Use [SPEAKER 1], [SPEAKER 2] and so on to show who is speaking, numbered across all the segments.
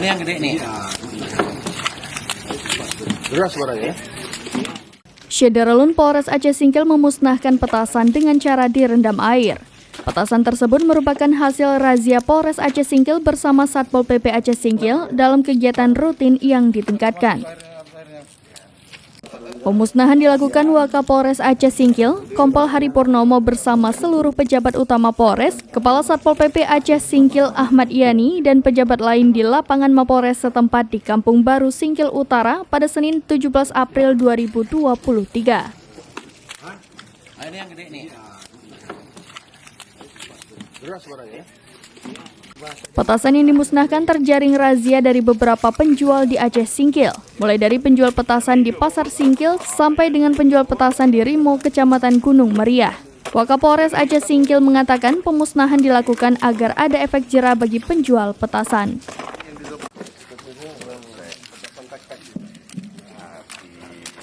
[SPEAKER 1] ini yang gede nih.
[SPEAKER 2] Beras suaranya.
[SPEAKER 3] Syederalun Polres Aceh Singkil memusnahkan petasan dengan cara direndam air. Petasan tersebut merupakan hasil razia Polres Aceh Singkil bersama Satpol PP Aceh Singkil dalam kegiatan rutin yang ditingkatkan. Pemusnahan dilakukan Wakapolres Aceh Singkil, Kompol Hari Purnomo bersama seluruh pejabat utama Polres, Kepala Satpol PP Aceh Singkil Ahmad Yani, dan pejabat lain di lapangan Mapolres setempat di Kampung Baru Singkil Utara pada Senin 17 April 2023.
[SPEAKER 1] Ini yang gede nih.
[SPEAKER 2] Beras suaranya.
[SPEAKER 3] Petasan yang dimusnahkan terjaring razia dari beberapa penjual di Aceh Singkil, mulai dari penjual petasan di Pasar Singkil sampai dengan penjual petasan di Rimo, Kecamatan Gunung Meriah. Wakapolres Aceh Singkil mengatakan pemusnahan dilakukan agar ada efek jera bagi penjual petasan.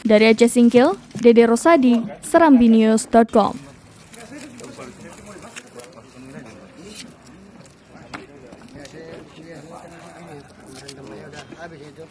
[SPEAKER 3] Dari Aceh Singkil, Dede Rosadi, serambinews.com.
[SPEAKER 2] Habis itu.